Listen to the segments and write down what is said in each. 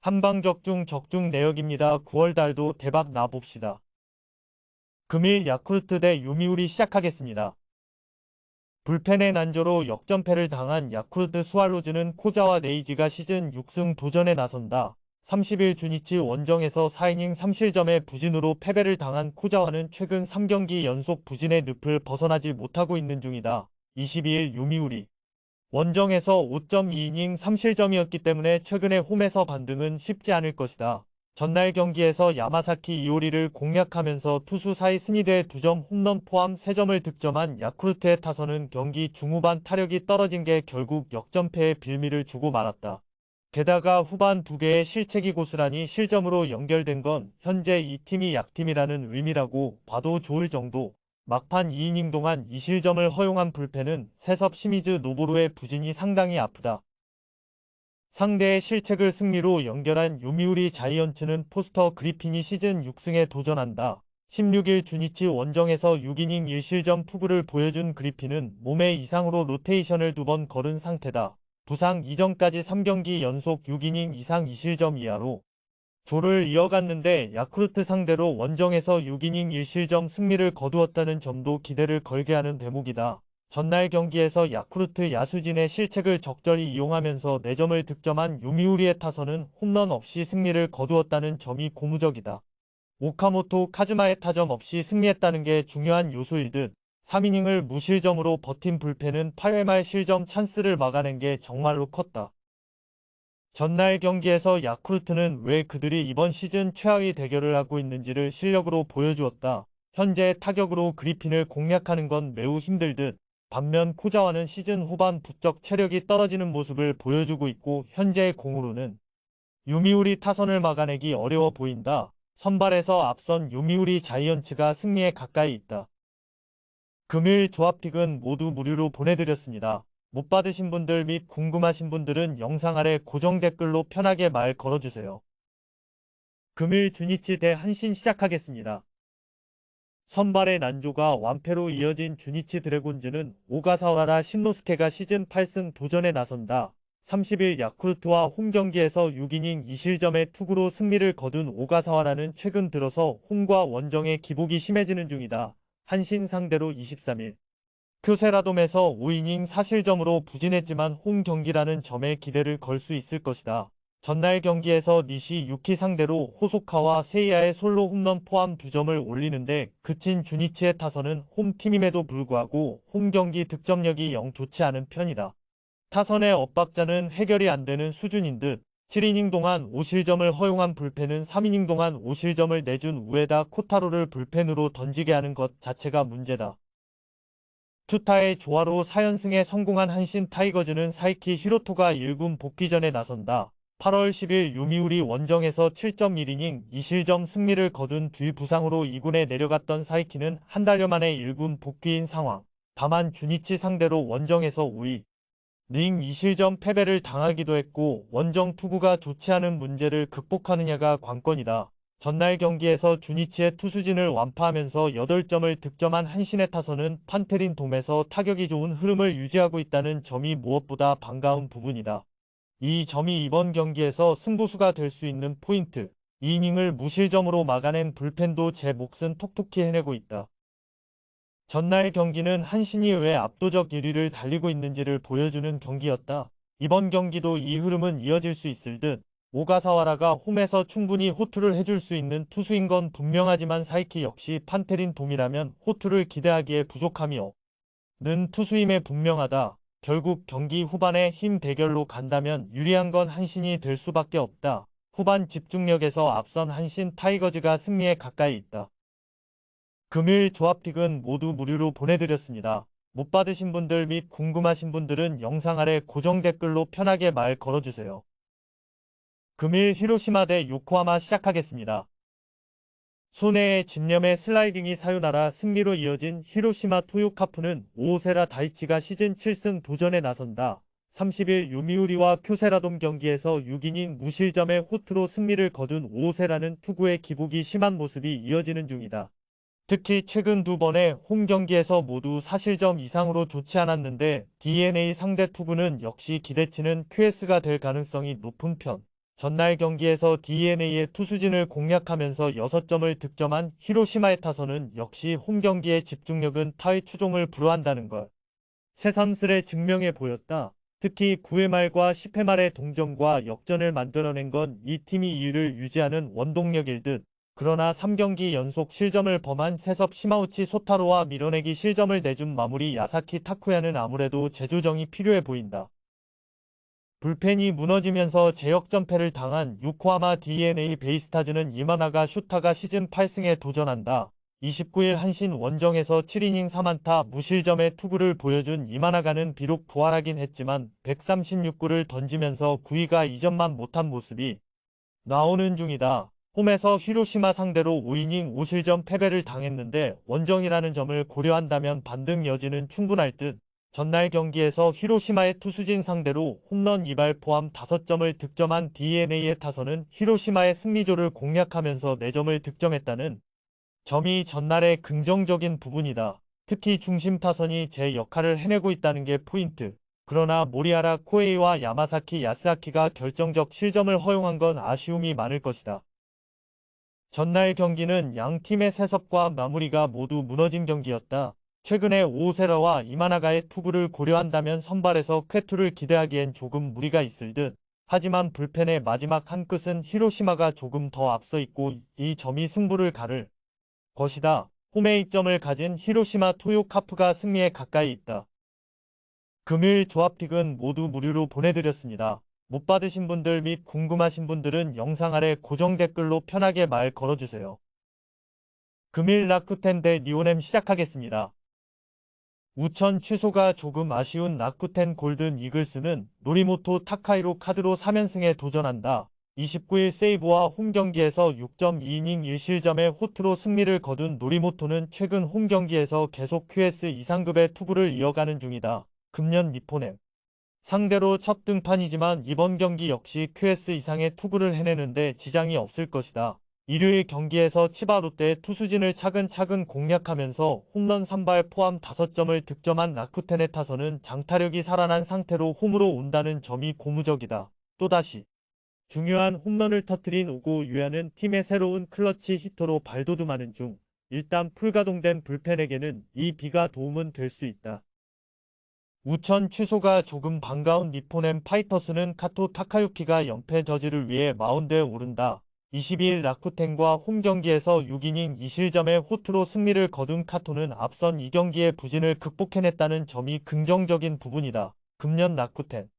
한방적중 적중 내역입니다. 9월달도 대박 나봅시다. 금일 야쿠르트 대 요미우리 시작하겠습니다. 불펜의 난조로 역전패를 당한 야쿠르트 스와로즈는 코자와 네이지가 시즌 6승 도전에 나선다. 30일 주니치 원정에서 4이닝 3실점의 부진으로 패배를 당한 코자와는 최근 3경기 연속 부진의 늪을 벗어나지 못하고 있는 중이다. 22일 요미우리 원정에서 5.2이닝 3실점이었기 때문에 최근의 홈에서 반등은 쉽지 않을 것이다. 전날 경기에서 야마사키 이오리를 공략하면서 투수 사이 승리대 2점 홈런 포함 3점을 득점한 야쿠르트의 타선은 경기 중후반 타력이 떨어진 게 결국 역전패의 빌미를 주고 말았다. 게다가 후반 2개의 실책이 고스란히 실점으로 연결된 건 현재 이 팀이 약팀이라는 의미라고 봐도 좋을 정도. 막판 2이닝 동안 2실점을 허용한 불펜은 세섭 시미즈 노보루의 부진이 상당히 아프다. 상대의 실책을 승리로 연결한 요미우리 자이언츠는 포스터 그리핀이 시즌 6승에 도전한다. 16일 주니치 원정에서 6이닝 1실점 투구를 보여준 그리핀은 몸에 이상으로 로테이션을 2번 걸은 상태다. 부상 이전까지 3경기 연속 6이닝 이상 2실점 이하로 조를 이어갔는데 야쿠르트 상대로 원정에서 6이닝 1실점 승리를 거두었다는 점도 기대를 걸게 하는 대목이다. 전날 경기에서 야쿠르트 야수진의 실책을 적절히 이용하면서 4점을 득점한 요미우리의 타선은 홈런 없이 승리를 거두었다는 점이 고무적이다. 오카모토 카즈마의 타점 없이 승리했다는 게 중요한 요소일 듯 3이닝을 무실점으로 버틴 불펜은 8회 말 실점 찬스를 막아낸 게 정말로 컸다. 전날 경기에서 야쿠르트는 왜 그들이 이번 시즌 최하위 대결을 하고 있는지를 실력으로 보여주었다. 현재 타격으로 그리핀을 공략하는 건 매우 힘들 듯 반면 코자와는 시즌 후반 부쩍 체력이 떨어지는 모습을 보여주고 있고 현재의 공으로는 요미우리 타선을 막아내기 어려워 보인다. 선발에서 앞선 요미우리 자이언츠가 승리에 가까이 있다. 금일 조합픽은 모두 무료로 보내드렸습니다. 못 받으신 분들 및 궁금하신 분들은 영상 아래 고정 댓글로 편하게 말 걸어주세요. 금일 주니치 대 한신 시작하겠습니다. 선발의 난조가 완패로 이어진 주니치 드래곤즈는 오가사와라 신노스케가 시즌 8승 도전에 나선다. 30일 야쿠르트와 홈경기에서 6이닝 2실점의 투구로 승리를 거둔 오가사와라는 최근 들어서 홈과 원정의 기복이 심해지는 중이다. 한신 상대로 23일 큐세라돔에서 5이닝 4실점으로 부진했지만 홈 경기라는 점에 기대를 걸 수 있을 것이다. 전날 경기에서 니시 유키 상대로 호소카와 세이야의 솔로 홈런 포함 2점을 올리는데 그친 주니치의 타선은 홈팀임에도 불구하고 홈 경기 득점력이 영 좋지 않은 편이다. 타선의 엇박자는 해결이 안 되는 수준인 듯 7이닝 동안 5실점을 허용한 불펜은 3이닝 동안 5실점을 내준 우에다 코타로를 불펜으로 던지게 하는 것 자체가 문제다. 투타의 조화로 4연승에 성공한 한신 타이거즈는 사이키 히로토가 1군 복귀전에 나선다. 8월 10일 요미우리 원정에서 7.1이닝 2실점 승리를 거둔 뒤 부상으로 2군에 내려갔던 사이키는 한 달여 만에 1군 복귀인 상황. 다만 주니치 상대로 원정에서 5이닝 2실점 패배를 당하기도 했고 원정 투구가 좋지 않은 문제를 극복하느냐가 관건이다. 전날 경기에서 주니치의 투수진을 완파하면서 8점을 득점한 한신의 타선은 판테린 돔에서 타격이 좋은 흐름을 유지하고 있다는 점이 무엇보다 반가운 부분이다. 이 점이 이번 경기에서 승부수가 될 수 있는 포인트. 2이닝을 무실점으로 막아낸 불펜도 제 몫은 톡톡히 해내고 있다. 전날 경기는 한신이 왜 압도적 1위를 달리고 있는지를 보여주는 경기였다. 이번 경기도 이 흐름은 이어질 수 있을 듯. 오가사와라가 홈에서 충분히 호투를 해줄 수 있는 투수인 건 분명하지만 사이키 역시 판테린 돔이라면 호투를 기대하기에 부족함이 없는 투수임에 분명하다. 결국 경기 후반에 힘 대결로 간다면 유리한 건 한신이 될 수밖에 없다. 후반 집중력에서 앞선 한신 타이거즈가 승리에 가까이 있다. 금일 조합픽은 모두 무료로 보내드렸습니다. 못 받으신 분들 및 궁금하신 분들은 영상 아래 고정 댓글로 편하게 말 걸어주세요. 금일 히로시마 대 요코하마 시작하겠습니다. 손해의 집념의 슬라이딩이 사요나라 승리로 이어진 히로시마 토요카프는 오오세라 다이치가 시즌 7승 도전에 나선다. 30일 요미우리와 쿄세라돔 경기에서 6이닝 무실점의 호투로 승리를 거둔 오오세라는 투구의 기복이 심한 모습이 이어지는 중이다. 특히 최근 2번의 홈 경기에서 모두 4실점 이상으로 좋지 않았는데 DNA 상대 투구는 역시 기대치는 QS가 될 가능성이 높은 편. 전날 경기에서 DeNA의 투수진을 공략하면서 6점을 득점한 히로시마의 타선은 역시 홈 경기의 집중력은 타의 추종을 불허한다는 걸 새삼스레 증명해 보였다. 특히 9회 말과 10회 말의 동점과 역전을 만들어낸 건 이 팀이 2위를 유지하는 원동력일 듯. 그러나 3경기 연속 실점을 범한 세섭 시마우치 소타로와 밀어내기 실점을 내준 마무리 야사키 타쿠야는 아무래도 재조정이 필요해 보인다. 불펜이 무너지면서 제역전패를 당한 요코하마 DeNA 베이스타즈는 이마나가 슈타가 시즌 8승에 도전한다. 29일 한신 원정에서 7이닝 3안타 무실점의 투구를 보여준 이마나가는 비록 부활하긴 했지만 136구를 던지면서 9위가 이전만 못한 모습이 나오는 중이다. 홈에서 히로시마 상대로 5이닝 5실점 패배를 당했는데 원정이라는 점을 고려한다면 반등 여지는 충분할 듯. 전날 경기에서 히로시마의 투수진 상대로 홈런 2발 포함 5점을 득점한 DeNA의 타선은 히로시마의 승리조를 공략하면서 4점을 득점했다는 점이 전날의 긍정적인 부분이다. 특히 중심 타선이 제 역할을 해내고 있다는 게 포인트. 그러나 모리아라 코에이와 야마사키 야스아키가 결정적 실점을 허용한 건 아쉬움이 많을 것이다. 전날 경기는 양 팀의 세섭과 마무리가 모두 무너진 경기였다. 최근에 오세라와 이마나가의 투구를 고려한다면 선발에서 쾌투를 기대하기엔 조금 무리가 있을 듯. 하지만 불펜의 마지막 한 끝은 히로시마가 조금 더 앞서 있고 이 점이 승부를 가를 것이다. 홈에 이점을 가진 히로시마 토요카프가 승리에 가까이 있다. 금일 조합픽은 모두 무료로 보내드렸습니다. 못 받으신 분들 및 궁금하신 분들은 영상 아래 고정 댓글로 편하게 말 걸어주세요. 금일 라쿠텐 대 리오넴 시작하겠습니다. 우천 취소가 조금 아쉬운 라쿠텐 골든 이글스는 노리모토 타카이로 카드로 3연승에 도전한다. 29일 세이브와 홈경기에서 6.2이닝 1실점의 호투로 승리를 거둔 노리모토는 최근 홈경기에서 계속 QS 이상급의 투구를 이어가는 중이다. 금년 니포넴 상대로 첫 등판이지만 이번 경기 역시 QS 이상의 투구를 해내는데 지장이 없을 것이다. 일요일 경기에서 치바 롯데의 투수진을 차근차근 공략하면서 홈런 3발 포함 5점을 득점한 라쿠텐의 타선은 장타력이 살아난 상태로 홈으로 온다는 점이 고무적이다. 또다시 중요한 홈런을 터뜨린 오고 유야는 팀의 새로운 클러치 히터로 발돋움하는 중 일단 풀가동된 불펜에게는 이 비가 도움은 될 수 있다. 우천 취소가 조금 반가운 니포넴 파이터스는 카토 타카유키가 연패 저지를 위해 마운드에 오른다. 22일 라쿠텐과 홈경기에서 6이닝 2실점의 호투로 승리를 거둔 카토는 앞선 2경기의 부진을 극복해냈다는 점이 긍정적인 부분이다. 금년 라쿠텐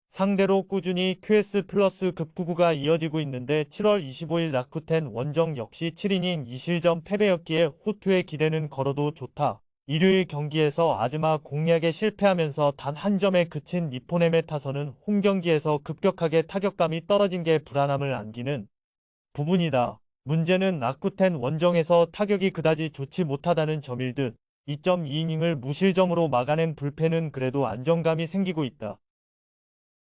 상대로 꾸준히 QS 플러스 급구구가 이어지고 있는데 7월 25일 라쿠텐 원정 역시 7이닝 2실점 패배였기에 호투의 기대는 걸어도 좋다. 일요일 경기에서 아즈마 공략에 실패하면서 단 한 점에 그친 니포넴의 타선은 홈경기에서 급격하게 타격감이 떨어진 게 불안함을 안기는 부분이다. 문제는 라쿠텐 원정에서 타격이 그다지 좋지 못하다는 점일 듯 2.2이닝을 무실점으로 막아낸 불펜은 그래도 안정감이 생기고 있다.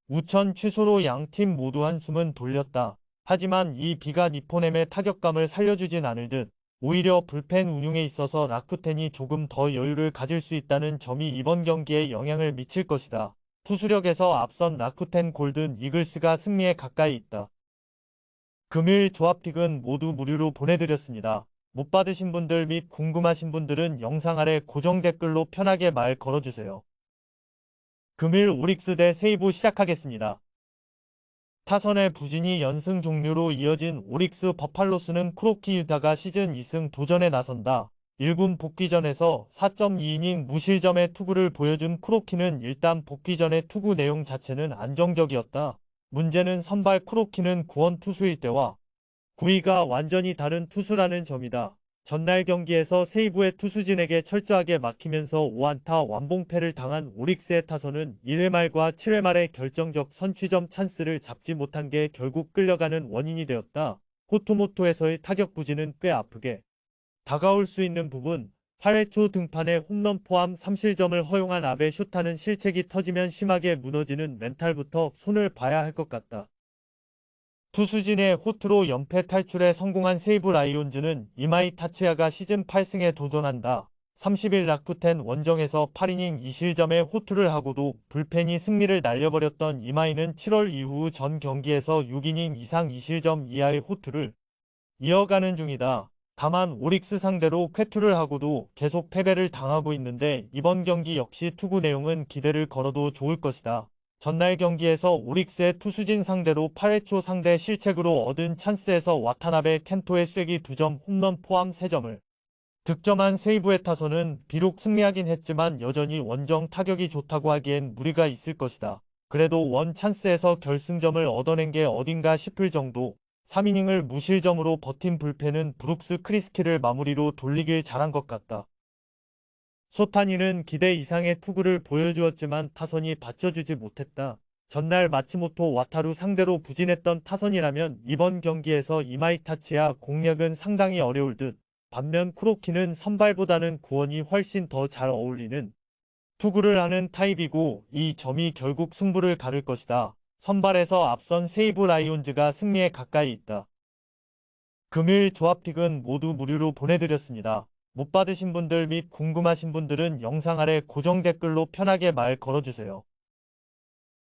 우천 취소로 양팀 모두 한숨은 돌렸다. 하지만 이 비가 니포넴의 타격감을 살려주진 않을 듯 오히려 불펜 운용에 있어서 라쿠텐이 조금 더 여유를 가질 수 있다는 점이 이번 경기에 영향을 미칠 것이다. 투수력에서 앞선 라쿠텐 골든 이글스가 승리에 가까이 있다. 금일 조합픽은 모두 무료로 보내드렸습니다. 못 받으신 분들 및 궁금하신 분들은 영상 아래 고정 댓글로 편하게 말 걸어주세요. 금일 오릭스 대 세이브 시작하겠습니다. 타선의 부진이 연승 종료로 이어진 오릭스 버팔로스는 쿠로키 유다가 시즌 2승 도전에 나선다. 1군 복귀전에서 4.2이닝 무실점의 투구를 보여준 쿠로키는 일단 복귀전의 투구 내용 자체는 안정적이었다. 문제는 선발 쿠로키는 구원 투수일 때와 구위가 완전히 다른 투수라는 점이다. 전날 경기에서 세이브의 투수진에게 철저하게 막히면서 5안타 완봉패를 당한 오릭스의 타선은 1회 말과 7회 말의 결정적 선취점 찬스를 잡지 못한 게 결국 끌려가는 원인이 되었다. 호토모토에서의 타격 부진은 꽤 아프게 다가올 수 있는 부분, 8회 초 등판에 홈런 포함 3실점을 허용한 아베 슈타는 실책이 터지면 심하게 무너지는 멘탈부터 손을 봐야 할 것 같다. 투수진의 호투로 연패 탈출에 성공한 세이브 라이온즈는 이마이 타츠야가 시즌 8승에 도전한다. 30일 라쿠텐 원정에서 8이닝 2실점의 호투를 하고도 불펜이 승리를 날려버렸던 이마이는 7월 이후 전 경기에서 6이닝 이상 2실점 이하의 호투를 이어가는 중이다. 다만 오릭스 상대로 쾌투를 하고도 계속 패배를 당하고 있는데 이번 경기 역시 투구 내용은 기대를 걸어도 좋을 것이다. 전날 경기에서 오릭스의 투수진 상대로 8회 초 상대 실책으로 얻은 찬스에서 와타나베 켄토의 쐐기 2점 홈런 포함 3점을 득점한 세이브의 타선은 비록 승리하긴 했지만 여전히 원정 타격이 좋다고 하기엔 무리가 있을 것이다. 그래도 원 찬스에서 결승점을 얻어낸 게 어딘가 싶을 정도 3이닝을 무실점으로 버틴 불펜은 브룩스 크리스키를 마무리로 돌리길 잘한 것 같다. 소타니는 기대 이상의 투구를 보여주었지만 타선이 받쳐주지 못했다. 전날 마츠모토 와타루 상대로 부진했던 타선이라면 이번 경기에서 이마이 타치야 공략은 상당히 어려울 듯. 반면 쿠로키는 선발보다는 구원이 훨씬 더 잘 어울리는 투구를 하는 타입이고 이 점이 결국 승부를 가를 것이다. 선발에서 앞선 세이브 라이온즈가 승리에 가까이 있다. 금일 조합픽은 모두 무료로 보내드렸습니다. 못 받으신 분들 및 궁금하신 분들은 영상 아래 고정 댓글로 편하게 말 걸어주세요.